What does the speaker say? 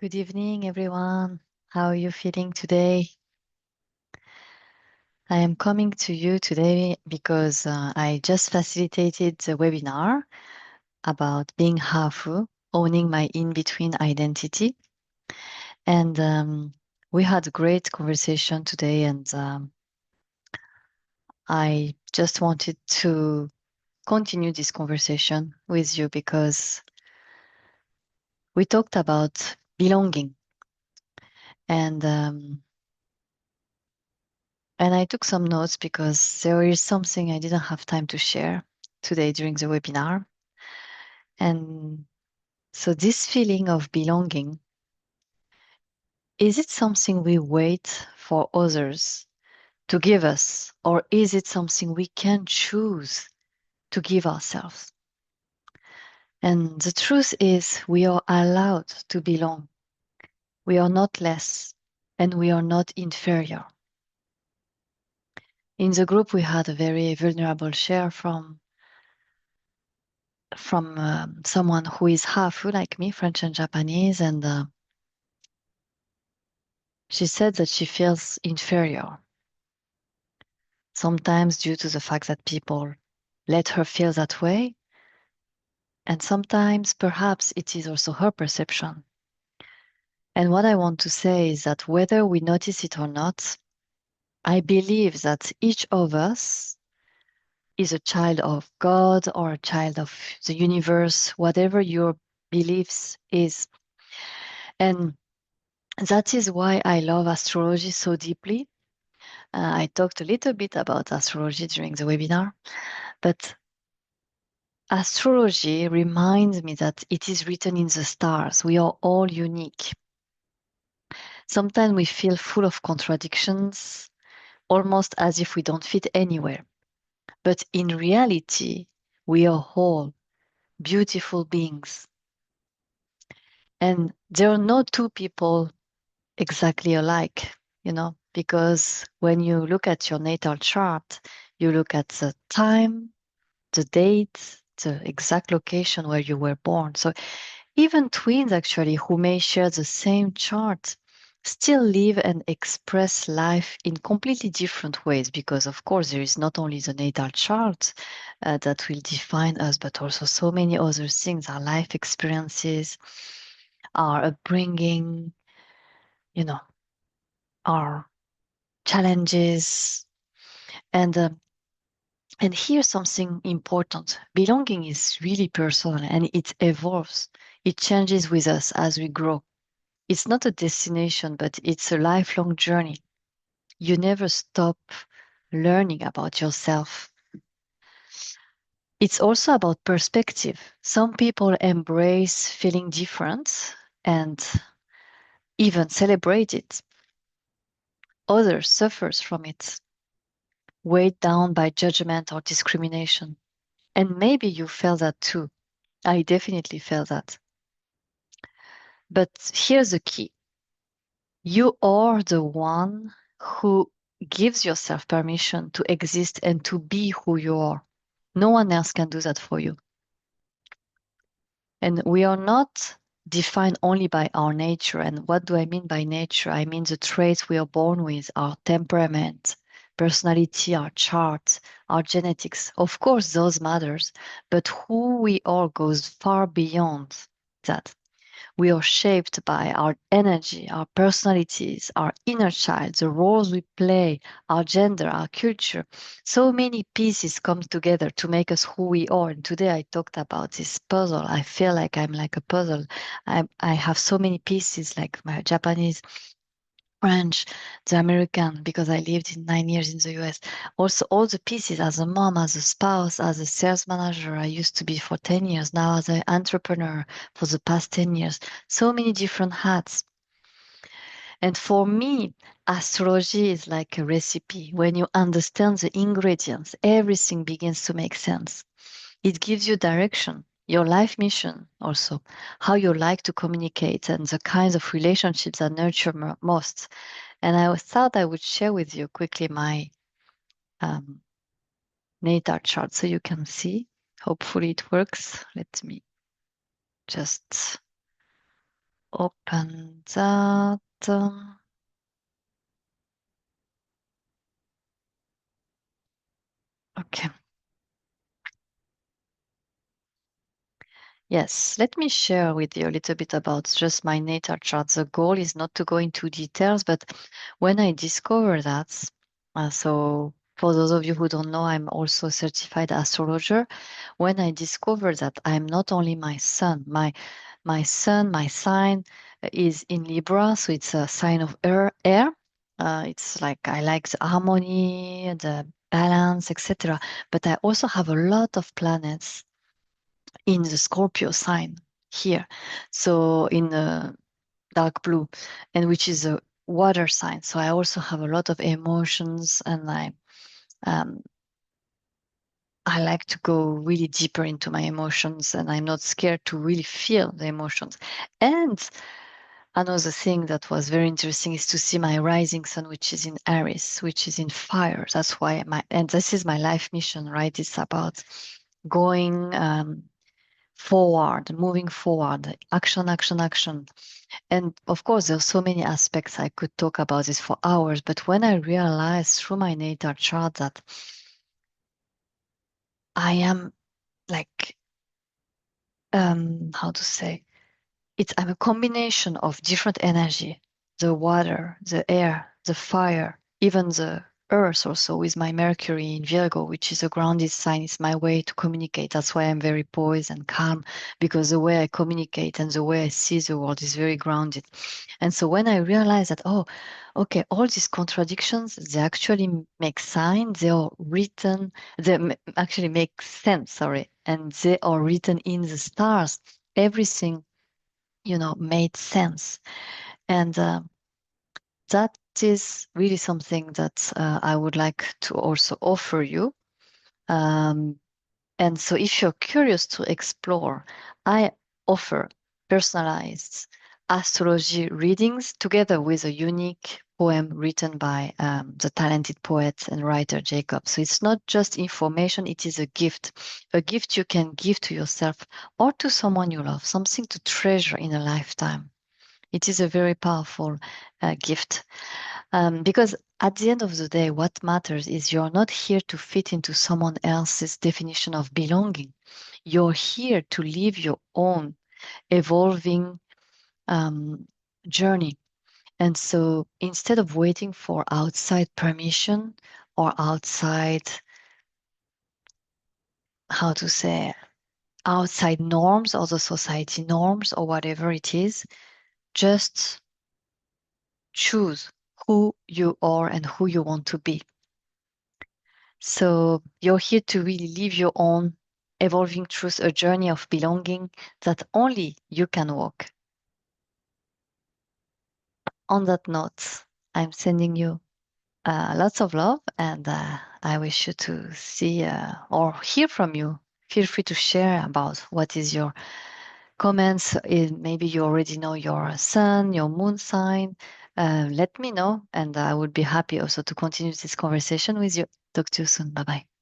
Good evening, everyone. How are you feeling today? I am coming to you today because I just facilitated the webinar about being Hafu, owning my in-between identity. And we had a great conversation today, and I just wanted to continue this conversation with you because we talked about belonging. And And I took some notes because there is something I didn't have time to share today during the webinar. And so, this feeling of belonging, is it something we wait for others to give us, or is it something we can choose to give ourselves? And the truth is, we are allowed to belong. We are not less, and we are not inferior. In the group, we had a very vulnerable share from someone who is half like me, French and Japanese, and she said that she feels inferior, sometimes due to the fact that people let her feel that way, and sometimes perhaps it is also her perception. And what I want to say is that whether we notice it or not, I believe that each of us is a child of God or a child of the universe, whatever your beliefs is. And that is why I love astrology so deeply. I talked a little bit about astrology during the webinar, but astrology reminds me that it is written in the stars. We are all unique. Sometimes we feel full of contradictions, almost as if we don't fit anywhere. But in reality, we are whole, beautiful beings. And there are no two people exactly alike, because when you look at your natal chart, you look at the time, the date, the exact location where you were born. So even twins actually who may share the same chart still live and express life in completely different ways because of course there is not only the natal chart that will define us, but also so many other things, our life experiences, our upbringing, you know, our challenges. And here's something important. Belonging is really personal and it evolves. It changes with us as we grow. It's not a destination, but it's a lifelong journey. You never stop learning about yourself. It's also about perspective. Some people embrace feeling different and even celebrate it. Others suffers from it, weighed down by judgment or discrimination. And maybe you felt that too. I definitely felt that. But here's the key. You are the one who gives yourself permission to exist and to be who you are. No one else can do that for you. And we are not defined only by our nature. And what do I mean by nature? I mean the traits we are born with, our temperament, personality, our chart, our genetics. Of course, those matters, but who we are goes far beyond that. We are shaped by our energy, our personalities, our inner child, the roles we play, our gender, our culture. So many pieces come together to make us who we are. And today I talked about this puzzle. I feel like I'm like a puzzle. I have so many pieces, like my Japanese, French, the American, because I lived in 9 years in the US. Also, all the pieces as a mom, as a spouse, as a sales manager, I used to be for 10 years, now as an entrepreneur for the past 10 years. So many different hats. And for me, astrology is like a recipe. When you understand the ingredients, everything begins to make sense. It gives you direction, your life mission also, how you like to communicate and the kinds of relationships that nurture most. And I thought I would share with you quickly my um, natal chart so you can see. Hopefully it works. Let me just open that. Okay. Yes, let me share with you a little bit about just my natal chart. The goal is not to go into details, but when I discovered that, so for those of you who don't know, I'm also a certified astrologer. When I discovered that I'm not only my sign is in Libra, so it's a sign of air. It's like I like the harmony, the balance, etc. But I also have a lot of planets in the Scorpio sign here. So in the dark blue, and which is a water sign. So I also have a lot of emotions, and um, I like to go really deeper into my emotions, and I'm not scared to really feel the emotions. And another thing that was very interesting is to see my rising sun, which is in Aries, which is in fire. That's why and this is my life mission, right? It's about going forward, moving forward, action, action, action. And of course, there's so many aspects I could talk about this for hours. But when I realized through my natal chart that I am like, how to say, I'm a combination of different energy, the water, the air, the fire, even the earth also with my Mercury in Virgo, which is a grounded sign. It's my way to communicate. That's why I'm very poised and calm, because the way I communicate and the way I see the world is very grounded. And so when I realized that, oh, okay, all these contradictions, they actually make signs, they are written, actually make sense, sorry, and they are written in the stars. Everything made sense. And that is really something that I would like to also offer you. Um, and so if you're curious to explore, I offer personalized astrology readings together with a unique poem written by the talented poet and writer Jacob. So it's not just information, it is a gift you can give to yourself or to someone you love, something to treasure in a lifetime. It is a very powerful gift because at the end of the day, what matters is you're not here to fit into someone else's definition of belonging. You're here to live your own evolving um, journey. And so instead of waiting for outside permission or outside, how to say, outside norms or the society norms or whatever it is, just choose who you are and who you want to be. So you're here to really live your own evolving truth, a journey of belonging that only you can walk. On that note, I'm sending you lots of love, and I wish you to see or hear from you. Feel free to share about what is your comments. Maybe you already know your sun, your moon sign. Let me know, and I would be happy also to continue this conversation with you. Talk to you soon. Bye bye.